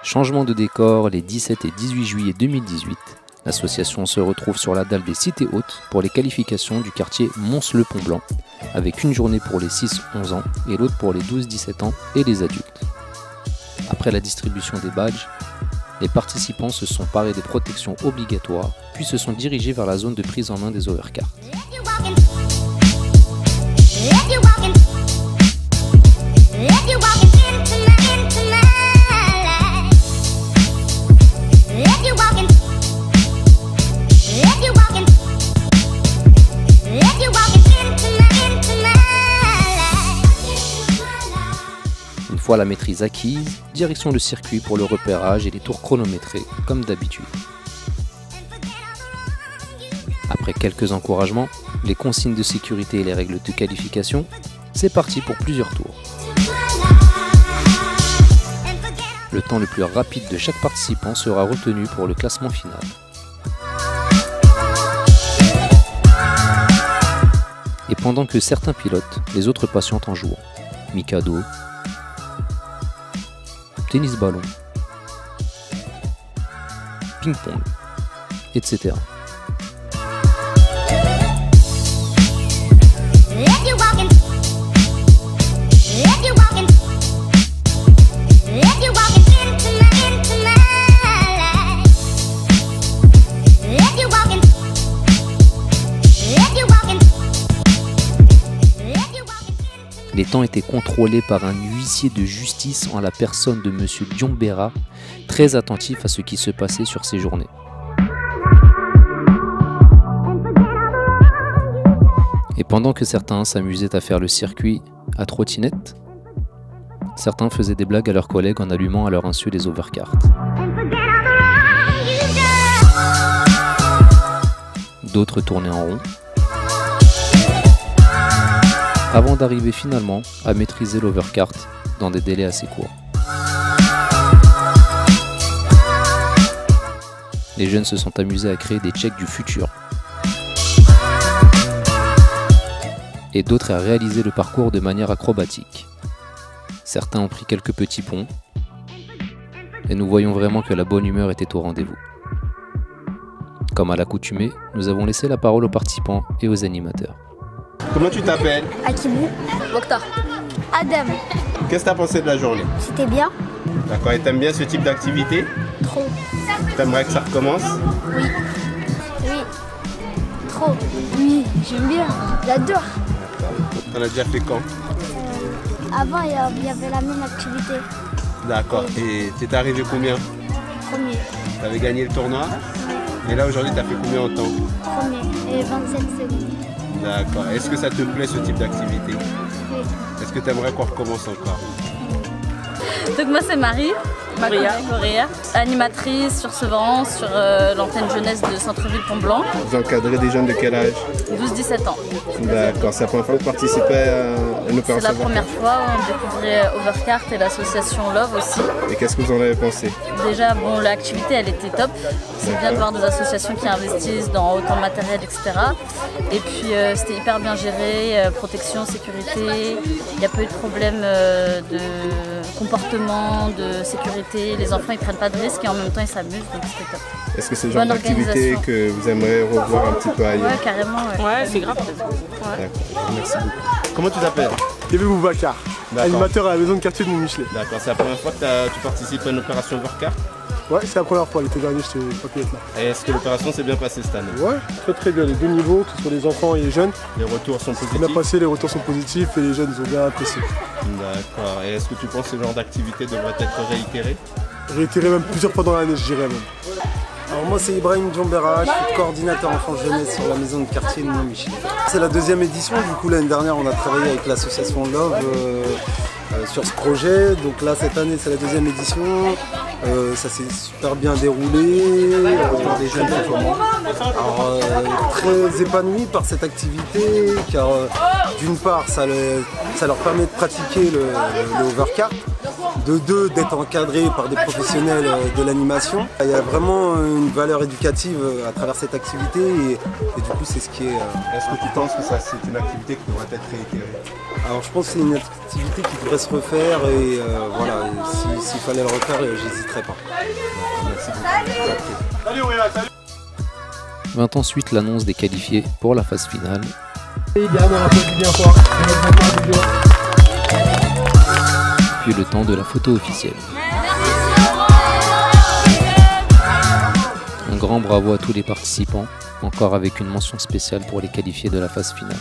Changement de décor les 17 et 18 juillet 2018. L'association se retrouve sur la dalle des Cités Hautes pour les qualifications du quartier Mons-le-Pont-Blanc, avec une journée pour les 6-11 ans et l'autre pour les 12-17 ans et les adultes. Après la distribution des badges, les participants se sont parés des protections obligatoires, puis se sont dirigés vers la zone de prise en main des overcarts. Une fois la maîtrise acquise, direction le circuit pour le repérage et les tours chronométrés, comme d'habitude. Après quelques encouragements, les consignes de sécurité et les règles de qualification, c'est parti pour plusieurs tours. Le temps le plus rapide de chaque participant sera retenu pour le classement final. Et pendant que certains pilotent, les autres patientent en jouant. Mikado, tennis ballon, ping-pong, etc. Les temps étaient contrôlés par un huissier de justice en la personne de Monsieur Diombera, très attentif à ce qui se passait sur ces journées. Et pendant que certains s'amusaient à faire le circuit à trottinette, certains faisaient des blagues à leurs collègues en allumant à leur insu des overcarts. D'autres tournaient en rond, avant d'arriver finalement à maîtriser l'overcart dans des délais assez courts. Les jeunes se sont amusés à créer des checks du futur et d'autres à réaliser le parcours de manière acrobatique. Certains ont pris quelques petits ponts et nous voyons vraiment que la bonne humeur était au rendez-vous. Comme à l'accoutumée, nous avons laissé la parole aux participants et aux animateurs. Comment tu t'appelles? Akibou. Mokhtar. Adam. Qu'est-ce que tu as pensé de la journée? C'était bien. D'accord, et t'aimes bien ce type d'activité? Trop. T'aimerais que ça recommence? Oui. Oui. Trop. Oui, j'aime bien. J'adore. D'accord. T'en as déjà fait quand? Avant, il y avait la même activité. D'accord. Et t'es arrivé combien? Premier. T'avais gagné le tournoi? Et là aujourd'hui t'as fait combien en temps? Premier. Et 27 secondes. D'accord. Est-ce que ça te plaît ce type d'activité? Oui. Est-ce que tu aimerais qu'on recommence encore? Donc moi c'est Marie Correa, animatrice sur Sevran, sur l'antenne jeunesse de Centre-Ville Pont-Blanc. Vous encadrez des jeunes de quel âge? 12-17 ans. D'accord, c'est la première fois que vous participez à une opération? C'est la première fois, on découvrait Overcart et l'association Love aussi. Et qu'est-ce que vous en avez pensé? Déjà, bon, l'activité elle était top. C'est bien de voir des associations qui investissent dans autant de matériel, etc. Et puis c'était hyper bien géré, protection, sécurité. Il n'y a pas eu de problème de comportement, de sécurité. Les enfants ils prennent pas de risques et en même temps ils s'amusent, donc c'était top. Est-ce que c'est le genre d'activité que vous aimeriez revoir un petit peu ailleurs? Ouais, carrément. Ouais, c'est grave. Ouais. D'accord, merci beaucoup. Comment tu t'appelles? Kevin Boubacar, animateur à la maison de quartier de Montmichelet. D'accord, c'est la première fois que tu participes à une opération Overcart? Ouais, c'est la première fois, l'été dernier je n'étais pas pu être là. Et est-ce que l'opération s'est bien passée cette année? Ouais, très bien, les deux niveaux, que ce soit les enfants et les jeunes. Les retours sont positifs? On a passé, les retours sont positifs et les jeunes ils ont bien apprécié. D'accord, et est-ce que tu penses que ce genre d'activité devrait être réitéré? Réitéré même plusieurs fois dans l'année, je dirais même. Alors moi c'est Ibrahim Diombera, je suis coordinateur enfants jeunesse sur la maison de quartier de Montmichelet. C'est la deuxième édition, du coup l'année dernière on a travaillé avec l'association Love sur ce projet. Donc là cette année c'est la deuxième édition, ça s'est super bien déroulé, pour des jeunes performants. Alors très épanouis par cette activité car d'une part ça leur permet de pratiquer le overcart. de deux, d'être encadré par des professionnels de l'animation. Il y a vraiment une valeur éducative à travers cette activité et du coup c'est ce qui est... Est-ce que tu penses que c'est une activité qui devrait être réitérée? Alors je pense que c'est une activité qui devrait se refaire et voilà, s'il fallait le refaire, j'hésiterais pas. Merci beaucoup. Salut Aurélien, salut. Vint ensuite l'annonce des qualifiés pour la phase finale. Puis le temps de la photo officielle. Un grand bravo à tous les participants, encore avec une mention spéciale pour les qualifiés de la phase finale.